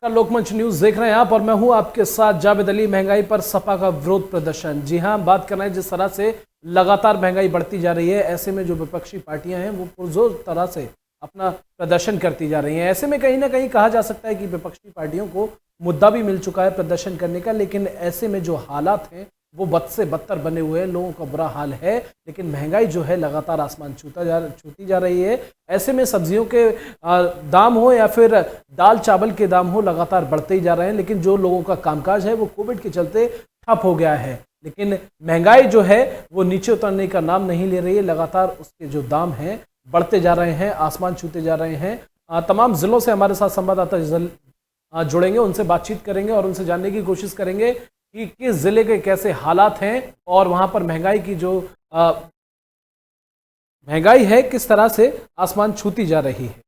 लोकमंच news देख रहे हैं आप और मैं हूं आपके साथ जावेद अली। महंगाई पर सपा का विरोध प्रदर्शन। जी हां, बात कर रहे हैं जिस तरह से लगातार महंगाई बढ़ती जा रही है, ऐसे में जो विपक्षी पार्टियां हैं वो पुरजोर तरह से अपना प्रदर्शन करती जा रही हैं। ऐसे में कहीं ना कहीं कहा जा सकता है कि विपक्षी पार्टियों को मुद्दा भी मिल चुका है प्रदर्शन करने का, लेकिन ऐसे में जो हालात हैं वो बद से बदतर बने हुए हैं, लोगों का बुरा हाल है। लेकिन महंगाई जो है लगातार आसमान छूती जा रही है। ऐसे में सब्जियों के दाम हो या फिर दाल चावल के दाम हो, लगातार बढ़ते ही जा रहे हैं। लेकिन जो लोगों का कामकाज है वो कोविड के चलते ठप हो गया है। लेकिन महंगाई जो है वो नीचे उतरने का नाम नहीं ले रही है। लगातार उसके जो दाम हैं बढ़ते जा रहे हैं, आसमान छूते जा रहे हैं। तमाम जिलों से हमारे साथ संवाददाता जुड़ेंगे, उनसे बातचीत करेंगे और उनसे जानने की कोशिश करेंगे कि किस जिले के कैसे हालात हैं और वहां पर महंगाई की जो महंगाई है किस तरह से आसमान छूती जा रही है।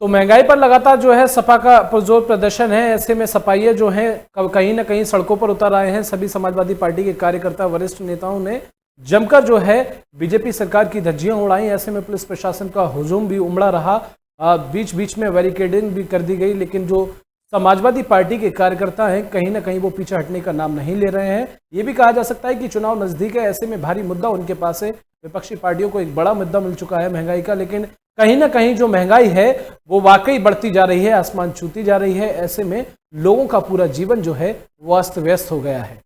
तो महंगाई पर लगातार जो है सपा का पुरजोर प्रदर्शन है। ऐसे में सपाइये जो हैं कहीं ना कहीं सड़कों पर उतर आए हैं। सभी समाजवादी पार्टी के कार्यकर्ता, वरिष्ठ नेताओं ने जमकर जो है बीजेपी सरकार की धज्जियां उड़ाई। ऐसे में पुलिस प्रशासन का हुजूम भी उमड़ा रहा, बीच बीच में बैरिकेडिंग भी कर दी गई। लेकिन जो समाजवादी पार्टी के कार्यकर्ता हैं कहीं ना कहीं वो पीछे हटने का नाम नहीं ले रहे हैं। ये भी कहा जा सकता है कि चुनाव नजदीक है, ऐसे में भारी मुद्दा उनके पास है। विपक्षी पार्टियों को एक बड़ा मुद्दा मिल चुका है महंगाई का, लेकिन कहीं ना कहीं जो महंगाई है वो वाकई बढ़ती जा रही है, आसमान छूती जा रही है। ऐसे में लोगों का पूरा जीवन जो है वो अस्त व्यस्त हो गया है।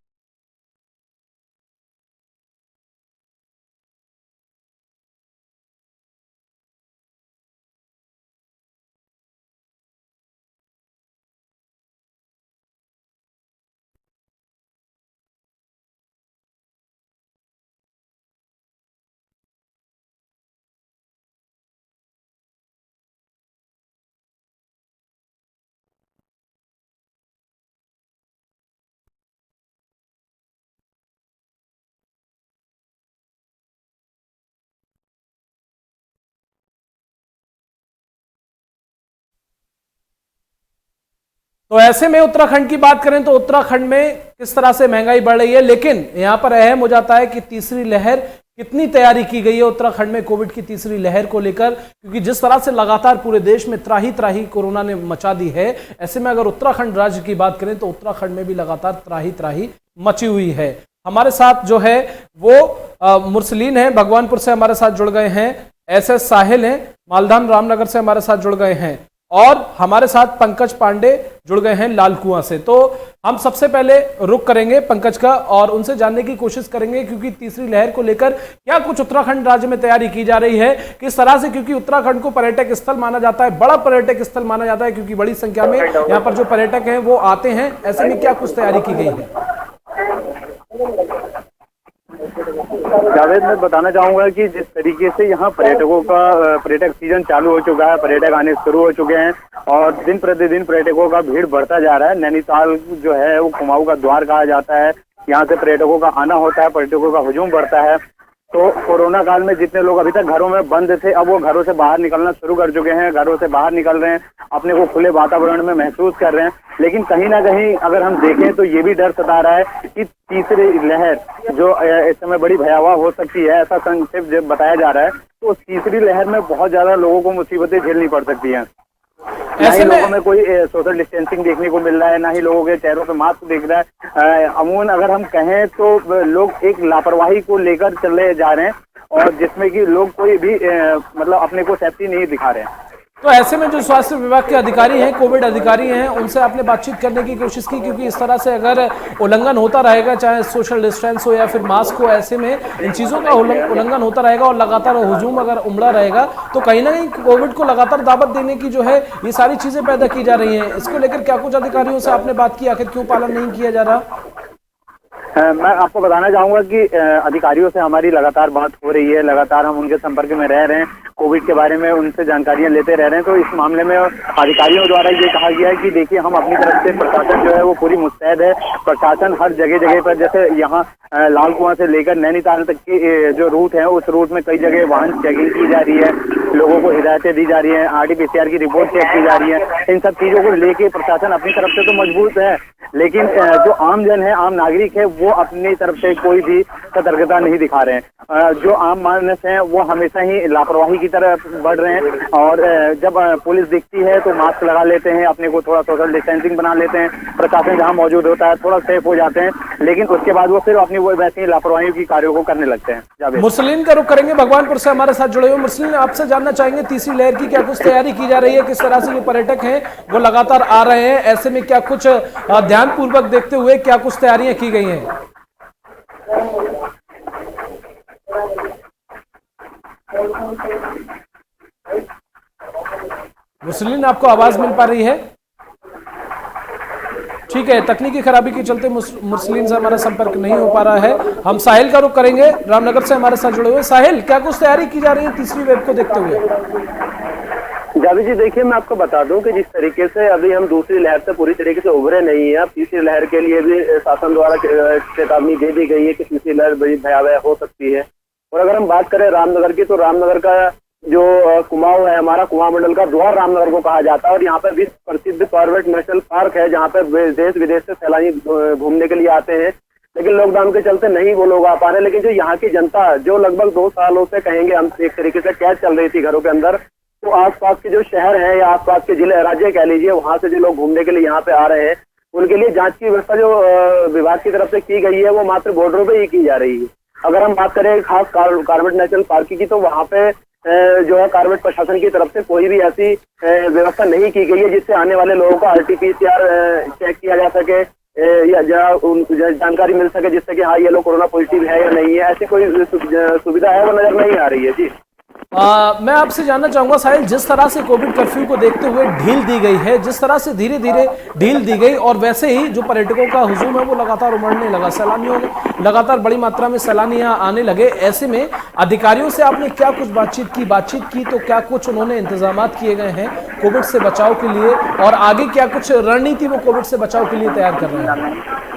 तो ऐसे में उत्तराखंड की बात करें तो उत्तराखंड में किस तरह से महंगाई बढ़ रही है, लेकिन यहां पर अहम हो जाता है कि तीसरी लहर कितनी तैयारी की गई है उत्तराखंड में कोविड की तीसरी लहर को लेकर, क्योंकि जिस तरह से लगातार पूरे देश में त्राही त्राही कोरोना ने मचा दी है। ऐसे में अगर उत्तराखंड राज्य की बात करें तो उत्तराखंड में भी लगातार त्राही त्राही मची हुई है। हमारे साथ जो है वो मुरसलीन है, भगवानपुर से हमारे साथ जुड़ गए हैं। SS साहिल हैं, मालधाम रामनगर से हमारे साथ जुड़ गए हैं। और हमारे साथ पंकज पांडे जुड़ गए हैं लालकुआं से। तो हम सबसे पहले रुख करेंगे पंकज का और उनसे जानने की कोशिश करेंगे क्योंकि तीसरी लहर को लेकर क्या कुछ उत्तराखंड राज्य में तैयारी की जा रही है, किस तरह से, क्योंकि उत्तराखंड को पर्यटक स्थल माना जाता है, बड़ा पर्यटक स्थल माना जाता है, क्योंकि बड़ी संख्या में यहाँ पर जो पर्यटक हैं वो आते हैं। ऐसे में क्या कुछ तैयारी की गई है? जावेद, मैं बताना चाहूंगा कि जिस तरीके से यहाँ पर्यटक सीजन चालू हो चुका है, पर्यटक आने शुरू हो चुके हैं और दिन प्रतिदिन पर्यटकों का भीड़ बढ़ता जा रहा है। नैनीताल जो है वो कुमाऊं का द्वार कहा जाता है, यहाँ से पर्यटकों का आना होता है, पर्यटकों का हुजूम बढ़ता है। तो कोरोना काल में जितने लोग अभी तक घरों में बंद थे, अब वो घरों से बाहर निकलना शुरू कर चुके हैं, घरों से बाहर निकल रहे हैं, अपने को खुले वातावरण में महसूस कर रहे हैं। लेकिन कहीं ना कहीं अगर हम देखें तो ये भी डर सता रहा है कि तीसरी लहर जो इस समय बड़ी भयावह हो सकती है, ऐसा संक्षेप जब बताया जा रहा है, तो तीसरी लहर में बहुत ज्यादा लोगों को मुसीबतें झेलनी पड़ सकती हैं। ना ही लोगों में कोई सोशल डिस्टेंसिंग देखने को मिल रहा है, ना ही लोगों के चेहरों पे मास्क दिख रहा है। अमूमन अगर हम कहें तो लोग एक लापरवाही को लेकर चले जा रहे हैं और जिसमें कि लोग कोई भी मतलब अपने को सेफ्टी नहीं दिखा रहे हैं। तो ऐसे में जो स्वास्थ्य विभाग के अधिकारी हैं, कोविड अधिकारी हैं, उनसे आपने बातचीत करने की कोशिश की? क्योंकि इस तरह से अगर उल्लंघन होता रहेगा, चाहे सोशल डिस्टेंस हो या फिर मास्क हो, ऐसे में इन चीज़ों का उल्लंघन होता रहेगा और लगातार हुजूम अगर उमड़ा रहेगा तो कहीं ना कहीं कोविड को लगातार दावत देने की जो है ये सारी चीज़ें पैदा की जा रही हैं। इसको लेकर क्या कुछ अधिकारियों से आपने बात की, आखिर क्यों पालन नहीं किया जा रहा? मैं आपको बताना चाहूंगा कि अधिकारियों से हमारी लगातार बात हो रही है, लगातार हम उनके संपर्क में रह रहे हैं, कोविड के बारे में उनसे जानकारियां लेते रह रहे हैं। तो इस मामले में अधिकारियों द्वारा ये कहा गया है कि देखिए, हम अपनी तरफ से प्रशासन जो है वो पूरी मुस्तैद है। प्रशासन हर जगह जगह पर, जैसे यहाँ लाल कुआं से लेकर नैनीताल तक के जो रूट है, उस रूट में कई जगह वाहन चेकिंग की जा रही है, लोगों को हिदायतें दी जा रही है, RT-PCR की रिपोर्ट चेक की जा रही है। इन सब चीजों को लेके प्रशासन अपनी तरफ से तो मजबूत है, लेकिन जो आम जन है, आम नागरिक है, वो अपनी तरफ से कोई भी सतर्कता नहीं दिखा रहे हैं। जो आम मानस है वो हमेशा ही लापरवाही की तरफ बढ़ रहे हैं और जब पुलिस दिखती है तो मास्क लगा लेते हैं, अपने को थोड़ा सोशल डिस्टेंसिंग बना लेते हैं, प्रशासन जहां मौजूद होता है थोड़ा सेफ हो जाते हैं, लेकिन उसके बाद वो फिर अपनी वो वैसे ही लापरवाही की कार्यों को करने लगते हैं। मुरसलीन का रुख करेंगे, भगवानपुर से हमारे साथ जुड़े हुए। मुरसलीन, आपसे जानना चाहेंगे तीसरी लहर की क्या कुछ तैयारी की जा रही है? किस तरह से जो पर्यटक हैं वो लगातार आ रहे हैं, ऐसे में क्या कुछ ध्यान पूर्वक देखते हुए क्या कुछ तैयारियां की गई हैं? मुरसलीन, आपको आवाज मिल पा रही है? ठीक है, तकनीकी खराबी के चलते मुरसलीन से हमारा संपर्क नहीं हो पा रहा है। हम साहिल का रुख करेंगे, रामनगर से हमारे साथ जुड़े हुए। साहिल, क्या कुछ तैयारी की जा रही है तीसरी वेव को देखते हुए? जावेद जी, देखिए, मैं आपको बता दूं कि जिस तरीके से अभी हम दूसरी लहर से पूरी तरीके से उभरे नहीं है, अब तीसरी लहर के लिए भी शासन द्वारा चेतावनी दे दी गई है कि तीसरी लहर बड़ी भयावह हो सकती है। और अगर हम बात करें रामनगर की, तो रामनगर का जो कुमाऊं है, हमारा कुमाऊं मंडल का द्वार रामनगर को कहा जाता है, और यहाँ पर विश्व प्रसिद्ध कॉर्बेट नेशनल पार्क है, जहाँ पर देश विदेश से सैलानी घूमने के लिए आते हैं। लेकिन लॉकडाउन के चलते नहीं वो लोग आ पा रहे। लेकिन जो यहाँ की जनता, जो लगभग 2 सालों से कहेंगे हम, एक तरीके से कैद चल रही थी घरों के अंदर, तो आसपास के जो शहर हैं या आसपास के जिले, राज्य कह लीजिए, वहां से जो लोग घूमने के लिए यहाँ पे आ रहे हैं, उनके लिए जांच की व्यवस्था जो विभाग की तरफ से की गई है, वो मात्र बॉर्डरों पे ही की जा रही है। अगर हम बात करें खास कॉर्बेट नेशनल पार्क की, तो वहाँ पे जो है कॉर्बेट प्रशासन की तरफ से कोई भी ऐसी व्यवस्था नहीं की गई है जिससे आने वाले लोगों का RT-PCR चेक किया जा सके या जानकारी मिल सके, जिससे कि हाँ, ये लोग कोरोना पॉजिटिव है या नहीं है। ऐसी कोई सुविधा है वो नजर नहीं आ रही है। जी, मैं आपसे जानना चाहूंगा साहिल, जिस तरह से कोविड कर्फ्यू को देखते हुए ढील दी गई है, जिस तरह से धीरे धीरे ढील दी गई, और वैसे ही जो पर्यटकों का हुजूम है वो लगातार उमड़ने लगा, सैलानियों लगातार बड़ी मात्रा में सैलानी यहाँ आने लगे, ऐसे में अधिकारियों से आपने क्या कुछ बातचीत की तो क्या कुछ उन्होंने इंतजाम किए गए हैं कोविड से बचाव के लिए, और आगे क्या कुछ रणनीति वो कोविड से बचाव के लिए तैयार कर रहे हैं?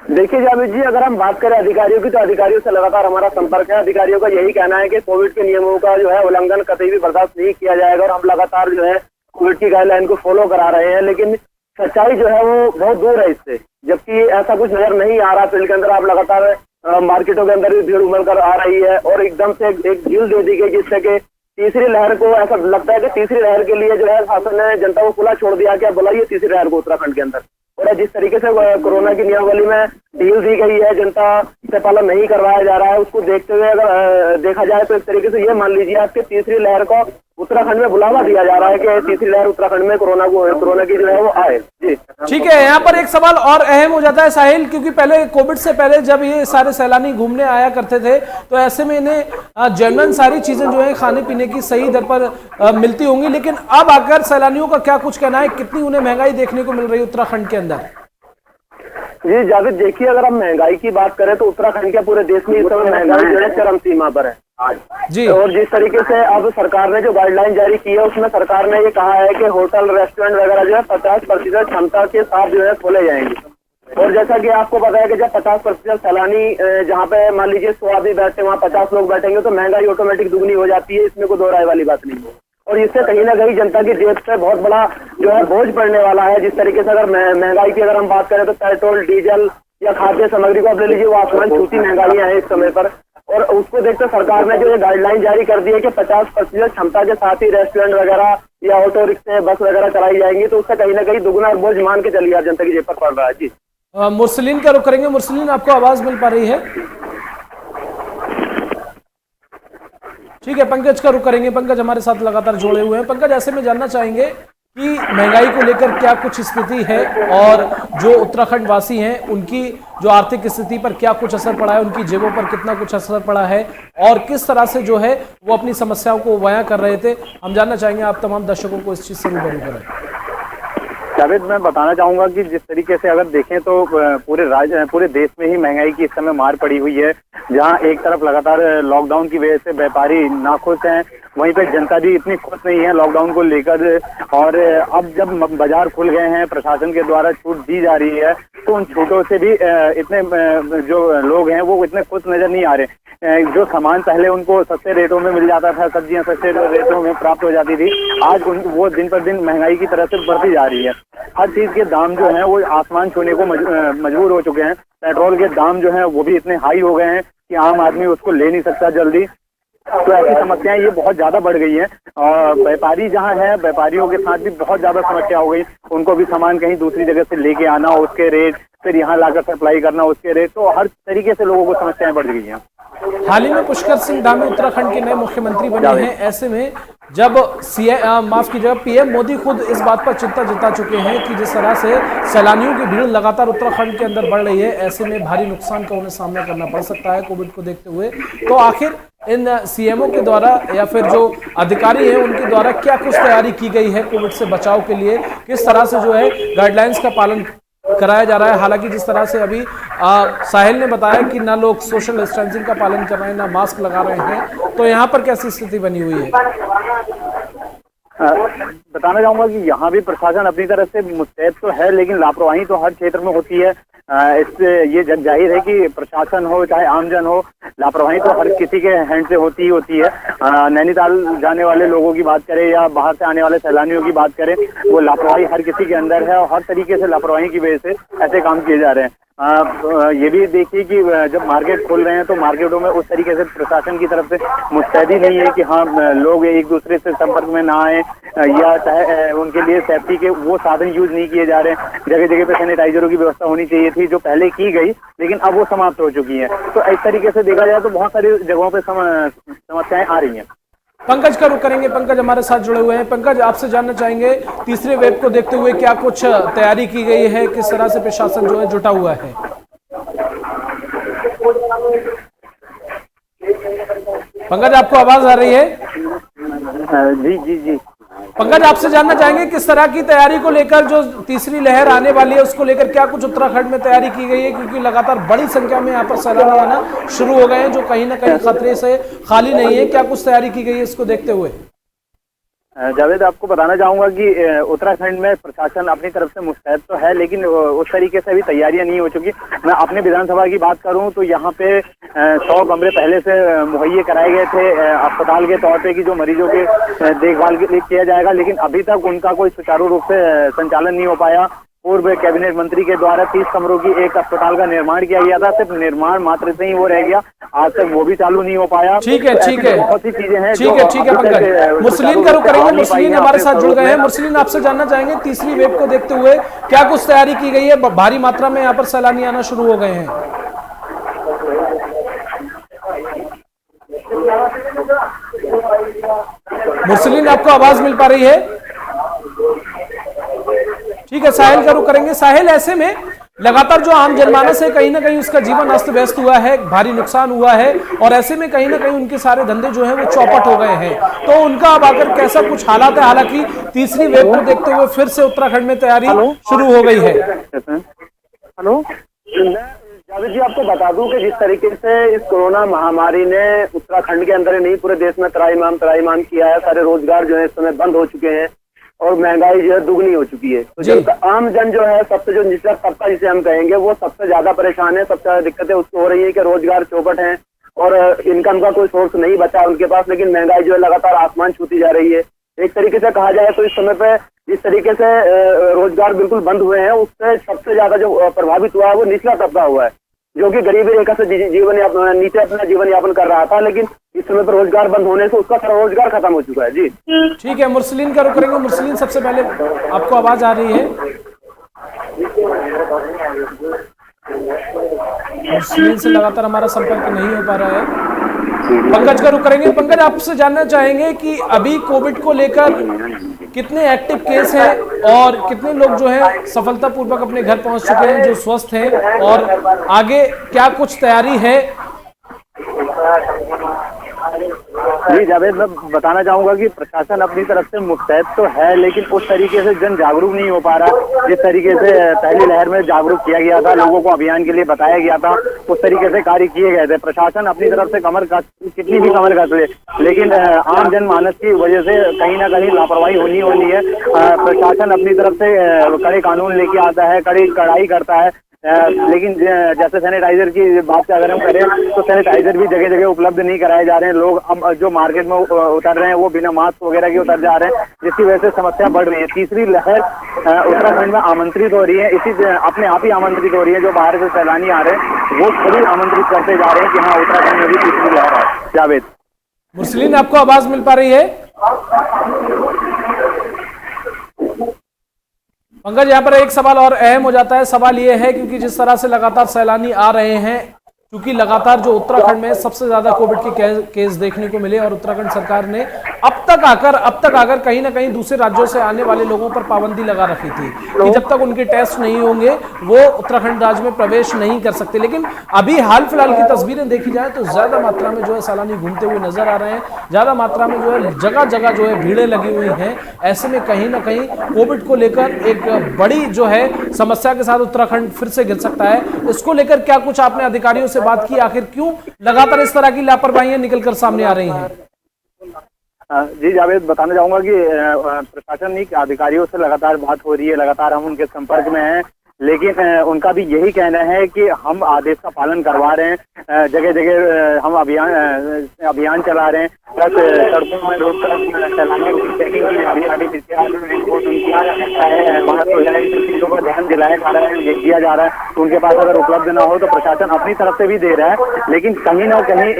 देखिए जावेद जी, अगर हम बात करें अधिकारियों की, तो अधिकारियों से लगातार हमारा संपर्क है। अधिकारियों का यही कहना है कि कोविड के नियमों का जो है उल्लंघन कतई भी बर्दाश्त नहीं किया जाएगा, और हम लगातार जो है कोविड की गाइडलाइन को फॉलो करा रहे हैं। लेकिन सच्चाई जो है वो बहुत दूर है इससे, जबकि ऐसा कुछ नजर नहीं आ रहा। फील्ड के अंदर आप लगातार मार्केटों के अंदर भी भीड़ उमड़ कर आ रही है, और एकदम से एक ढील दे दी गई, जिससे कि तीसरी लहर को ऐसा लगता है कि तीसरी लहर के लिए जो है शासन ने जनता को खुला छोड़ दिया कि अब बुलाइए तीसरी लहर को उत्तराखंड के अंदर। और जिस तरीके से कोरोना की नियमावली में ढील दी गई है, जनता से पालन नहीं करवाया जा रहा है, उसको देखते हुए अगर देखा जाए तो एक तरीके से ये मान लीजिए आपके तीसरी लहर को उत्तराखंड में बुलावा दिया जा रहा है कि तीसरी लहर उत्तराखंड में कोरोना की जो है वो आए। जी ठीक है, यहाँ पर एक सवाल और अहम हो जाता है साहिल, क्योंकि पहले कोविड से पहले जब ये सारे सैलानी घूमने आया करते थे तो ऐसे में इन्हें जनरल सारी चीजें जो है खाने पीने की सही दर पर मिलती होंगी, लेकिन अब आकर सैलानियों का क्या कुछ कहना है, कितनी उन्हें महंगाई देखने को मिल रही है उत्तराखंड के अंदर? जी जावेद, देखिए, अगर हम महंगाई की बात करें तो उत्तराखंड के पूरे देश में इस समय महंगाई जो है चरम सीमा पर है जी। और जिस तरीके से अब सरकार ने जो गाइडलाइन जारी की है, उसमें सरकार ने ये कहा है कि होटल रेस्टोरेंट वगैरह जो है 50% क्षमता के साथ जो है खोले जाएंगे। और जैसा कि आपको पता है कि जब 50% सैलानी जहाँ पे मान लीजिए 100 आदमी बैठते हैं, वहाँ 50 लोग बैठेंगे, तो महंगाई ऑटोमेटिक दुगनी हो जाती है। इसमें कोई दो राय वाली बात नहीं है। और इससे कहीं ना कहीं जनता की जेब पे बहुत बड़ा जो है बोझ पड़ने वाला है। जिस तरीके से अगर महंगाई की अगर हम बात करें तो पेट्रोल, डीजल या खाद्य सामग्री को आप ले लीजिए, वो आसमान छूती महंगाइयां हैं इस समय पर। और उसको देखते सरकार ने जो ये गाइडलाइन जारी कर दी है कि 50% क्षमता के साथ ही रेस्टोरेंट वगैरह या ऑटो रिक्शे, बस वगैरह चलाई जाएंगी, तो उससे कहीं ना कहीं दुगुना बोझ मान के चलिए आप, जनता की जेब पर पड़ रहा है। जी, मुरसलीन का रुख करेंगे। मुरसलीन, आपको आवाज मिल पा रही है? ठीक है, पंकज का रुख करेंगे। पंकज हमारे साथ लगातार जुड़े हुए हैं। पंकज, ऐसे में जानना चाहेंगे कि महंगाई को लेकर क्या कुछ स्थिति है और जो उत्तराखंड वासी हैं उनकी जो आर्थिक स्थिति पर क्या कुछ असर पड़ा है, उनकी जेबों पर कितना कुछ असर पड़ा है और किस तरह से जो है वो अपनी समस्याओं को बयां कर रहे थे, हम जानना चाहेंगे। आप तमाम दर्शकों को इस चीज से रूबरू करें। जावेद, मैं बताना चाहूंगा कि जिस तरीके से अगर देखें तो पूरे देश में ही महंगाई की इस समय मार पड़ी हुई है। जहां एक तरफ लगातार लॉकडाउन की वजह से व्यापारी नाखुश हैं, वहीं पे जनता भी इतनी खुश नहीं है लॉकडाउन को लेकर। और अब जब बाजार खुल गए हैं, प्रशासन के द्वारा छूट दी जा रही है, तो उन छूटों से भी इतने जो लोग हैं वो इतने खुश नजर नहीं आ रहे। जो सामान पहले उनको सस्ते रेटों में मिल जाता था, सब्जियां सस्ते रेटों में प्राप्त हो जाती थी, आज वो दिन पर दिन महंगाई की तरफ से बढ़ती जा रही है। हर चीज के दाम जो हैं वो आसमान छूने को मजबूर हो चुके हैं। पेट्रोल के दाम जो हैं वो भी इतने हाई हो गए हैं कि आम आदमी उसको ले नहीं सकता जल्दी। तो ऐसी समस्याएं ये बहुत ज्यादा बढ़ गई हैं। और व्यापारी जहाँ है, व्यापारियों के साथ भी बहुत ज्यादा समस्या हो गई। उनको भी सामान कहीं दूसरी जगह से लेके आना, उसके रेट, फिर यहाँ लाकर सप्लाई करना, उसके रेट, तो हर तरीके से लोगों को समस्याएं बढ़ गई हैं। हाल ही में पुष्कर सिंह धामी उत्तराखंड के नए मुख्यमंत्री बने हैं। ऐसे में जब पीएम मोदी खुद इस बात पर चिंता जता चुके हैं कि जिस तरह से सैलानियों की भीड़ लगातार उत्तराखंड के अंदर बढ़ रही है, ऐसे में भारी नुकसान का उन्हें सामना करना पड़ सकता है कोविड को देखते हुए। तो आखिर इन सीएमओ के द्वारा या फिर जो अधिकारी हैं उनके द्वारा क्या कुछ तैयारी की गई है कोविड से बचाव के लिए, किस तरह से जो है गाइडलाइंस का पालन कराया जा रहा है। हालांकि जिस तरह से अभी साहिल ने बताया कि ना लोग सोशल डिस्टेंसिंग का पालन कर रहे हैं, ना मास्क लगा रहे हैं, तो यहाँ पर कैसी स्थिति बनी हुई है? बताना चाहूंगा कि यहाँ भी प्रशासन अपनी तरफ से मुस्तैद तो है, लेकिन लापरवाही तो हर क्षेत्र में होती है। इससे ये जग जाहिर है कि प्रशासन हो चाहे आमजन हो, लापरवाही तो हर किसी के हैंड से होती ही होती है। नैनीताल जाने वाले लोगों की बात करें या बाहर से आने वाले सैलानियों की बात करें, वो लापरवाही हर किसी के अंदर है और हर तरीके से लापरवाही की वजह से ऐसे काम किए जा रहे हैं। ये भी देखिए कि जब मार्केट खोल रहे हैं तो मार्केटों में उस तरीके से प्रशासन की तरफ से मुस्तैदी नहीं है कि हाँ लोग एक दूसरे से संपर्क में ना आए या चाहे उनके लिए सेफ्टी के वो साधन यूज नहीं किए जा रहे हैं। जगह जगह पे सैनिटाइजरों की व्यवस्था होनी चाहिए थी जो पहले की गई, लेकिन अब वो समाप्त हो चुकी है। तो इस तरीके से देखा जाए तो बहुत सारी जगहों पर समस्याएं आ रही हैं। पंकज का रुख करेंगे। पंकज हमारे साथ जुड़े हुए हैं। पंकज, आपसे जानना चाहेंगे तीसरे वेव को देखते हुए क्या कुछ तैयारी की गई है, किस तरह से प्रशासन जो है जुटा हुआ है? पंकज, आपको आवाज आ रही है? जी जी जी। पंकज, आपसे जानना चाहेंगे किस तरह की तैयारी को लेकर, जो तीसरी लहर आने वाली है उसको लेकर क्या कुछ उत्तराखंड में तैयारी की गई है, क्योंकि लगातार बड़ी संख्या में यहाँ पर सैलानी आना शुरू हो गए हैं जो कहीं ना कहीं खतरे से खाली नहीं है। क्या कुछ तैयारी की गई है इसको देखते हुए? जावेद, आपको बताना चाहूंगा कि उत्तराखंड में प्रशासन अपनी तरफ से मुस्तैद तो है, लेकिन उस तरीके से अभी तैयारियां नहीं हो चुकी। मैं अपने विधानसभा की बात करूं तो यहाँ पे 100 कमरे पहले से मुहैया कराए गए थे अस्पताल के तौर पे कि जो मरीजों के देखभाल के लिए किया जाएगा, लेकिन अभी तक उनका कोई सुचारू रूप से संचालन नहीं हो पाया। पूर्व कैबिनेट मंत्री के द्वारा 30 कमरों की एक अस्पताल का निर्माण किया गया था, सिर्फ निर्माण मात्र से ही वो रह गया, आज तक वो भी चालू नहीं हो पाया। ठीक है, ठीक है, बहुत सी चीजें हैं। ठीक है पंकज। मुरसलीन का रुख करेंगे। मुरसलीन हमारे साथ जुड़ गए हैं। मुरसलीन, आपसे जानना चाहेंगे तीसरी वेव को देखते हुए क्या कुछ तैयारी की गई है? भारी मात्रा में यहाँ पर सैलानी आना शुरू हो गए हैं। मुरसलीन, आपको आवाज मिल पा रही है? ठीक है, साहिल का रुख करेंगे। साहिल, ऐसे में लगातार जो आम जनमानस है कहीं ना कहीं उसका जीवन अस्त व्यस्त हुआ है, भारी नुकसान हुआ है और ऐसे में कहीं ना कहीं उनके सारे धंधे जो है वो चौपट हो गए हैं, तो उनका अब आकर कैसा कुछ हालात है? हालांकि तीसरी वेव को देखते हुए फिर से उत्तराखंड में तैयारी शुरू हो गई है। हेलो जावेद जी, आपको बता दूं कि जिस तरीके से इस कोरोना महामारी ने उत्तराखंड के अंदर नहीं पूरे देश में त्राईमाम किया है, सारे रोजगार जो है इस समय बंद हो चुके हैं और महंगाई जो है दुगनी हो चुकी है। तो जब आम जन जो है सबसे जो निचला तबका जिसे हम कहेंगे वो सबसे ज्यादा परेशान है, सबसे ज्यादा दिक्कतें उसको हो रही है कि रोजगार चौपट है और इनकम का कोई सोर्स नहीं बचा उनके पास, लेकिन महंगाई जो है लगातार आसमान छूती जा रही है। एक तरीके से कहा जाए तो इस समय पे जिस तरीके से रोजगार बिल्कुल बंद हुए हैं उससे सबसे ज्यादा जो प्रभावित हुआ है वो निचला तबका हुआ है, जो कि गरीबी रेखा से नीचे अपना जीवन यापन कर रहा था, लेकिन इस समय पर रोजगार बंद होने से उसका सारा रोजगार खत्म हो चुका है। जी ठीक है, मुरसलीन का रुख करेंगे। मुरसलीन, सबसे पहले आपको आवाज आ रही है? मुरसलीन से लगातार हमारा संपर्क नहीं हो पा रहा है। पंकज का रुख करेंगे। पंकज, आपसे जानना चाहेंगे कि अभी कोविड को लेकर कितने एक्टिव केस हैं और कितने लोग जो है सफलतापूर्वक अपने घर पहुंच चुके हैं जो स्वस्थ हैं, और आगे क्या कुछ तैयारी है? जी जावेद, मैं बताना चाहूंगा कि प्रशासन अपनी तरफ से मुस्तैद तो है, लेकिन उस तरीके से जन जागरूक नहीं हो पा रहा। जिस तरीके से पहली लहर में जागरूक किया गया था, लोगों को अभियान के लिए बताया गया था, उस तरीके से कार्य किए गए थे। प्रशासन अपनी तरफ से कितनी भी कमर कस ले, लेकिन आम जनमानस की वजह से कहीं ना कहीं लापरवाही होनी है। प्रशासन अपनी तरफ से कड़े कानून लेके आता है, कड़ी कड़ाई करता है, लेकिन जैसे सैनिटाइजर की बात अगर हम करें तो सैनिटाइजर भी जगह जगह उपलब्ध नहीं कराए जा रहे हैं। लोग अब जो मार्केट में उतर रहे हैं वो बिना मास्क वगैरह के उतर जा रहे हैं, जिसकी वजह से समस्या बढ़ रही है। तीसरी लहर उत्तराखंड में आमंत्रित हो रही है, इसी अपने आप ही आमंत्रित हो रही है। जो बाहर से सैलानी आ रहे हैं वो सभी आमंत्रित करते जा रहे हैं कि हाँ, उत्तराखंड में भी तीसरी लहर है। जावेद, मुरसलीन, आपको आवाज मिल पा रही है? पंकज, यहाँ पर एक सवाल और अहम हो जाता है। सवाल ये है क्योंकि जिस तरह से लगातार सैलानी आ रहे हैं, क्योंकि लगातार जो उत्तराखंड में सबसे ज्यादा कोविड के केस देखने को मिले, और उत्तराखंड सरकार ने अब तक आकर कहीं ना कहीं दूसरे राज्यों से आने वाले लोगों पर पाबंदी लगा रखी थी कि जब तक उनके टेस्ट नहीं होंगे वो उत्तराखंड राज्य में प्रवेश नहीं कर सकते। लेकिन अभी हाल फिलहाल की तस्वीरें देखी जाए तो ज्यादा मात्रा में जो है सैलानी घूमते हुए नजर आ रहे हैं, ज्यादा मात्रा में जो है जगह जगह जो है भीड़ें लगी हुई हैं। ऐसे में कहीं ना कहीं कोविड को लेकर एक बड़ी जो है समस्या के साथ उत्तराखंड फिर से गिर सकता है। इसको लेकर क्या कुछ आपने अधिकारियों से बात की? आखिर क्यों लगातार इस तरह की लापरवाहियां निकलकर सामने आ रही हैं? जी जावेद, बताना चाहूंगा कि प्रशासनिक अधिकारियों से लगातार बात हो रही है, लगातार हम उनके संपर्क में हैं, लेकिन उनका भी यही कहना है कि हम आदेश का पालन करवा रहे हैं। जगह जगह हम अभियान चला रहे हैं, प्लस सड़कों में रोड पर सैलानियों की चेकिंग की जा रही है, चीजों का ध्यान दिलाया जा रहा है, दिया जा रहा है। तो उनके पास अगर उपलब्ध ना हो तो प्रशासन अपनी तरफ से भी दे रहा है, लेकिन कहीं ना कहीं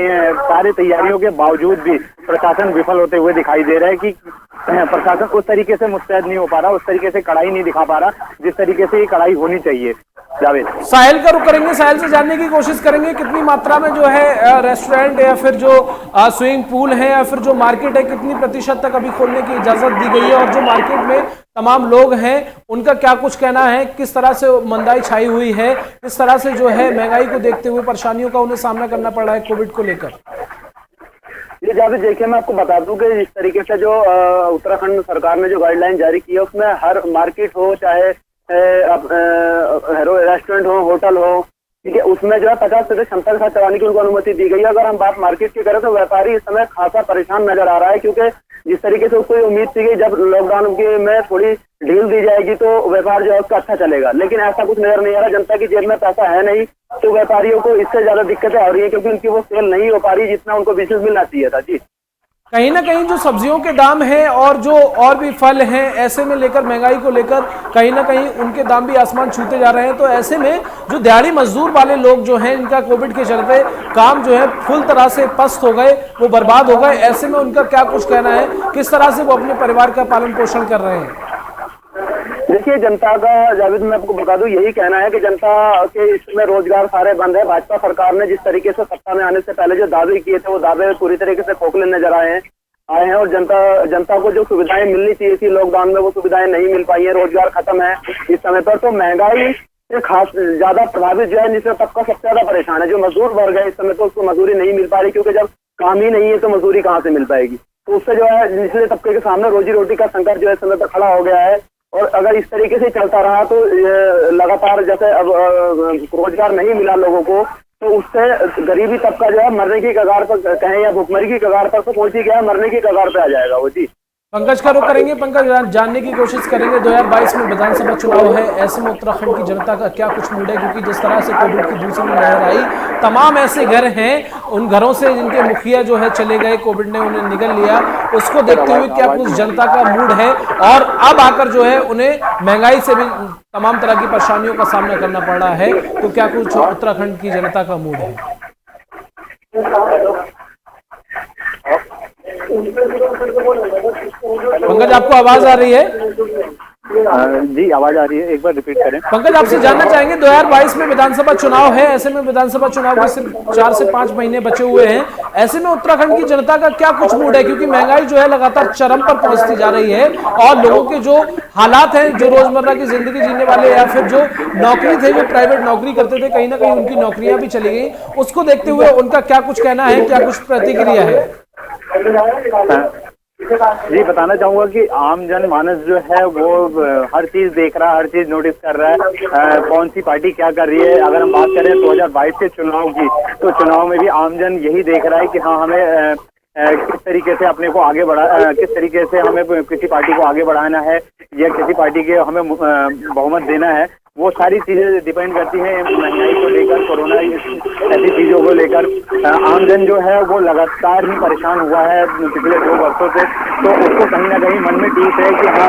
सारी तैयारियों के बावजूद भी प्रशासन विफल होते हुए दिखाई दे रहा है कि प्रशासन उस तरीके से मुस्तैद नहीं हो पा रहा, उस तरीके से कड़ाई नहीं दिखा पा रहा जिस तरीके से ये कड़ाई होनी चाहिए। जावेद, साहिल का रुख करेंगे। साहिल से जानने की कोशिश करेंगे कितनी मात्रा में जो है रेस्टोरेंट या फिर जो स्विमिंग पूल है या फिर जो मार्केट है, कितनी प्रतिशत तक अभी खोलने की इजाजत दी गई है, और जो मार्केट में तमाम लोग हैं उनका क्या कुछ कहना है? किस तरह से मंदाई छाई हुई है, किस तरह से जो है महंगाई को देखते हुए परेशानियों का उन्हें सामना करना पड़ रहा है कोविड को लेकर? ये जावेद, देखिए मैं आपको बता दूं कि इस तरीके से जो उत्तराखंड सरकार ने जो गाइडलाइन जारी की है उसमें हर मार्केट हो, चाहे रेस्टोरेंट हो, होटल हो, ठीक है, उसमें जो है 50% क्षमता के साथ चलाने की उनको अनुमति दी गई है। अगर हम बात मार्केट की करें तो व्यापारी इस समय खासा परेशान नजर आ रहा है, क्योंकि जिस तरीके से उसको उम्मीद थी कि जब लॉकडाउन के में थोड़ी ढील दी जाएगी तो व्यापार जो है उसका अच्छा चलेगा, लेकिन ऐसा कुछ नजर नहीं आ रहा। जनता की जेब में पैसा है नहीं, तो व्यापारियों को इससे ज्यादा दिक्कतें हो रही है क्योंकि उनकी वो सेल नहीं हो पा रही जितना उनको बिजनेस मिलना चाहिए था। जी, कहीं ना कहीं जो सब्जियों के दाम हैं और जो और भी फल हैं, ऐसे में लेकर महंगाई को लेकर कहीं ना कहीं उनके दाम भी आसमान छूते जा रहे हैं। तो ऐसे में जो दिहाड़ी मजदूर वाले लोग जो हैं, इनका कोविड के चलते काम जो है फुल तरह से पस्त हो गए, वो बर्बाद हो गए। ऐसे में उनका क्या कुछ कहना है, किस तरह से वो अपने परिवार का पालन पोषण कर रहे हैं? देखिए, जनता का, जावेद मैं आपको बता दूं, यही कहना है कि जनता के इसमें रोजगार सारे बंद है। भाजपा सरकार ने जिस तरीके से सत्ता में आने से पहले जो दावे किए थे वो दावे पूरी तरीके से खोखले नजर आए हैं और जनता को जो सुविधाएं मिलनी चाहिए थी लॉकडाउन में वो सुविधाएं नहीं मिल पाई है। रोजगार खत्म है इस समय पर, तो महंगाई से खास ज्यादा प्रभावित जो है निचला तबका सबसे ज्यादा परेशान है। जो मजदूर वर्ग है इस समय तो उसको मजदूरी नहीं मिल पा रही, क्योंकि जब काम ही नहीं है तो मजदूरी कहाँ से मिल पाएगी। तो उससे जो है निचले तबके के सामने रोजी रोटी का संकट जो है इस समय पर खड़ा हो गया है। और अगर इस तरीके से चलता रहा तो लगातार जैसे अब रोजगार नहीं मिला लोगों को, तो उससे गरीबी तबका जो है मरने की कगार पर कहें या भुखमरी की कगार पर तो पहुंची गया, मरने की कगार पे आ जाएगा वो। जी, पंकज का रुख करेंगे। पंकज, जानने की कोशिश करेंगे 2022 में विधानसभा चुनाव है, ऐसे में उत्तराखंड की जनता का क्या कुछ मूड है? क्योंकि जिस तरह से कोविड की दूसरी लहर आई, तमाम ऐसे घर हैं उन घरों से जिनके मुखिया जो है चले गए, कोविड ने उन्हें निगल लिया, उसको देखते हुए क्या कुछ जनता का मूड है? और अब आकर जो है उन्हें महंगाई से भी तमाम तरह की परेशानियों का सामना करना पड़ रहा है, तो क्या कुछ उत्तराखंड की जनता का मूड है? पंकज, आपको आवाज आ रही है? जी आवाज आ रही है, एक बार रिपीट करें। पंकज, आपसे जानना चाहेंगे 2022 में विधानसभा चुनाव है, ऐसे में विधानसभा चुनाव के सिर्फ 4 से 5 महीने बचे हुए हैं। ऐसे में उत्तराखंड की जनता का क्या कुछ मूड है, क्योंकि महंगाई जो है लगातार चरम पर पहुंचती जा रही है और लोगों के जो हालात हैं, जो रोजमर्रा की जिंदगी जीने वाले या फिर जो नौकरी थे, जो प्राइवेट नौकरी करते थे, कहीं ना कहीं उनकी नौकरियां भी चली गई। उसको देखते हुए उनका क्या कुछ कहना है, क्या कुछ प्रतिक्रिया है? जी बताना चाहूंगा कि आम जनमानस जो है वो हर चीज देख रहा है, हर चीज नोटिस कर रहा है, कौन सी पार्टी क्या कर रही है। अगर हम बात करें 2022 के चुनाव की, तो चुनाव में भी आमजन यही देख रहा है कि हाँ हमें किस तरीके से अपने को आगे किस तरीके से हमें किसी पार्टी को आगे बढ़ाना है या किसी पार्टी के हमें बहुमत देना है। वो सारी चीजें डिपेंड करती हैं महंगाई को लेकर, कोरोना ऐसी चीजों को लेकर। आमजन जो है वो लगातार ही परेशान हुआ है पिछले 2 वर्षों से, तो उसको कहीं ना कहीं मन में टीस है कि हाँ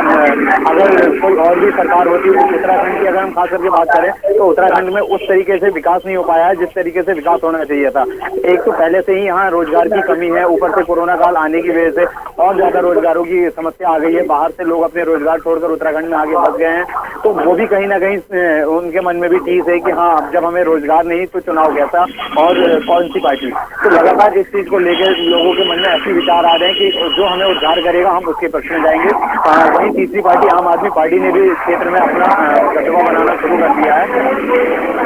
अगर कोई और भी सरकार होती है, उत्तराखंड की अगर हम खास करके बात करें तो उत्तराखंड में उस तरीके से विकास नहीं हो पाया है जिस तरीके से विकास होना चाहिए था। एक तो पहले से ही यहाँ रोजगार की कमी है, ऊपर से कोरोना काल आने की वजह से और ज्यादा रोजगारों की समस्या आ गई है। बाहर से लोग अपने रोजगार छोड़कर उत्तराखंड में आगे बढ़ गए हैं, तो वो भी कहीं ना कहीं उनके मन में भी चीज है कि हाँ अब जब हमें रोजगार नहीं तो चुनाव कैसा और कौन सी पार्टी। तो लगातार इस चीज को लेकर लोगों के मन में ऐसे विचार आ रहे हैं कि जो हमें उद्धार करेगा हम उसके पक्ष में जाएंगे। वहीं तीसरी पार्टी आम आदमी पार्टी ने भी क्षेत्र में अपना जज्बा बनाना शुरू कर दिया है।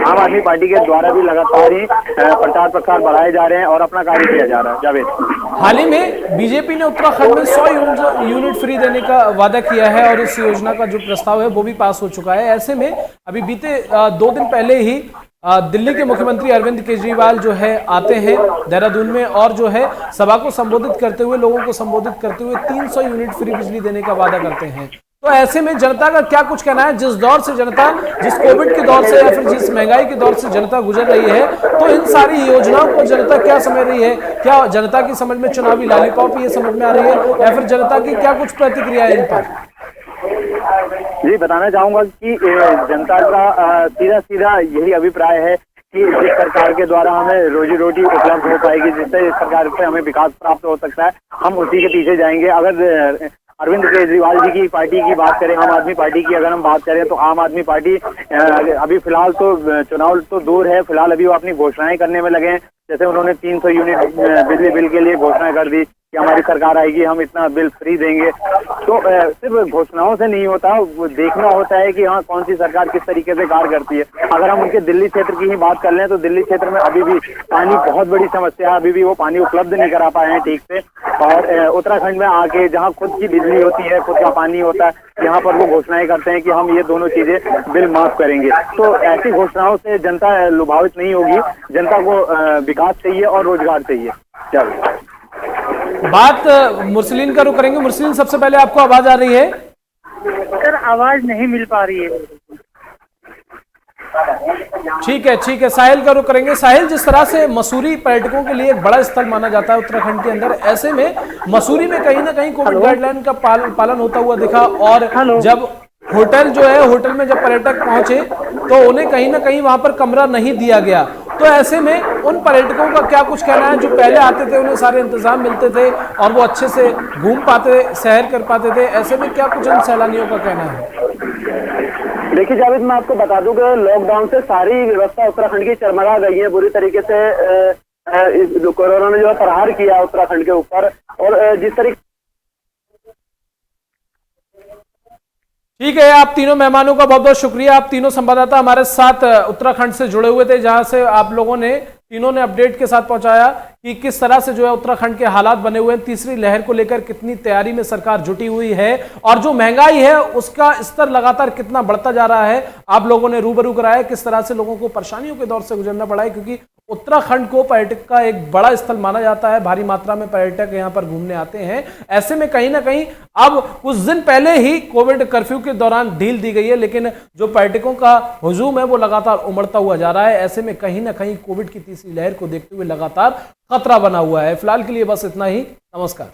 आम आदमी पार्टी के द्वारा भी लगातार ही प्रचार प्रसार बढ़ाए जा रहे हैं और अपना कार्य किया जा रहा है। जावेद, हाल ही में बीजेपी ने उत्तराखंड में 100 यूनिट फ्री देने का वादा किया है और इस योजना का जो प्रस्ताव है वो भी पास हो चुका है। ऐसे में अभी बीते 2 दिन पहले ही दिल्ली के मुख्यमंत्री अरविंद केजरीवाल जो है आते हैं देहरादून में और जो है सभा को संबोधित करते हुए, लोगों को संबोधित करते हुए 300 यूनिट फ्री बिजली देने का वादा करते हैं। तो ऐसे में जनता का क्या कुछ कहना है? जिस दौर से जनता, जिस कोविड के दौर से या फिर जिस महंगाई के दौर से जनता गुजर रही है, तो इन सारी योजनाओं को जनता क्या समझ रही है? क्या जनता की समझ में चुनावी लॉलीपॉप ये समझ में आ रही है या फिर जनता की क्या कुछ प्रतिक्रिया है इन पर? जी बताना चाहूंगा कि जनता का सीधा सीधा यही अभिप्राय है कि जिस सरकार के द्वारा हमें रोजी रोटी उपलब्ध हो पाएगी, जिससे सरकार से हमें विकास प्राप्त हो सकता है, हम उसी के पीछे जाएंगे। अगर अरविंद केजरीवाल जी की पार्टी की बात करें, आम आदमी पार्टी की अगर हम बात करें, तो आम आदमी पार्टी अभी फिलहाल तो चुनाव तो दूर है, फिलहाल अभी वो अपनी घोषणाएं करने में लगे हैं। जैसे उन्होंने 300 यूनिट बिजली बिल के लिए घोषणा कर दी कि हमारी सरकार आएगी, हम इतना बिल फ्री देंगे। तो सिर्फ घोषणाओं से नहीं होता, वो देखना होता है कि हाँ कौन सी सरकार किस तरीके से कार्य करती है। अगर हम उनके दिल्ली क्षेत्र की ही बात कर लें तो दिल्ली क्षेत्र में अभी भी पानी बहुत बड़ी समस्या है, अभी भी वो पानी उपलब्ध नहीं करा पाए हैं ठीक से। और उत्तराखंड में आके जहाँ खुद की बिजली होती है, खुद का पानी होता है, यहाँ पर वो घोषणाएं करते हैं कि हम ये दोनों चीजें बिल माफ करेंगे। तो ऐसी घोषणाओं से जनता लुभावित नहीं होगी, जनता को विकास चाहिए और रोजगार चाहिए। चलो बात मुरसलीन का रुख करेंगे। मुरसलीन, सबसे पहले आपको आवाज आ रही है? सर आवाज नहीं मिल पा रही है। ठीक है, साहिल का रुख करेंगे। साहिल, जिस तरह से मसूरी पर्यटकों के लिए एक बड़ा स्थल माना जाता है उत्तराखंड के अंदर, ऐसे में मसूरी में कहीं ना कहीं कोविड गाइडलाइन का पालन होता हुआ दिखा और जब होटल जो है, होटल में जब पर्यटक पहुंचे तो उन्हें कहीं ना कहीं वहां पर कमरा नहीं दिया गया। तो ऐसे में उन पर्यटकों का क्या कुछ कहना है जो पहले आते थे, उन्हें सारे इंतजाम मिलते थे और वो अच्छे से घूम पाते, सैर कर पाते थे? ऐसे में क्या कुछ उन सैलानियों का कहना है? देखिए जावेद, मैं आपको बता दूं कि लॉकडाउन से सारी व्यवस्था उत्तराखंड की चरमरा गई है बुरी तरीके से। कोरोना ने जो प्रहार किया उत्तराखंड के ऊपर, और जिस तरीके। ठीक है, आप तीनों मेहमानों का बहुत बहुत शुक्रिया। आप तीनों संवाददाता हमारे साथ उत्तराखंड से जुड़े हुए थे, जहां से आप लोगों ने तीनों ने अपडेट के साथ पहुंचाया कि किस तरह से जो है उत्तराखंड के हालात बने हुए हैं, तीसरी लहर को लेकर कितनी तैयारी में सरकार जुटी हुई है और जो महंगाई है उसका स्तर लगातार कितना बढ़ता जा रहा है। आप लोगों ने रूबरू कराया किस तरह से लोगों को परेशानियों के दौर से गुजरना पड़ा है, क्योंकि उत्तराखंड को पर्यटक का एक बड़ा स्थल माना जाता है, भारी मात्रा में पर्यटक यहां पर घूमने आते हैं। ऐसे में कहीं ना कहीं अब कुछ दिन पहले ही कोविड कर्फ्यू के दौरान ढील दी गई है, लेकिन जो पर्यटकों का हुजूम है वो लगातार उमड़ता हुआ जा रहा है। ऐसे में कहीं ना कहीं कोविड की तीसरी लहर को देखते हुए लगातार खतरा बना हुआ है। फिलहाल के लिए बस इतना ही। नमस्कार।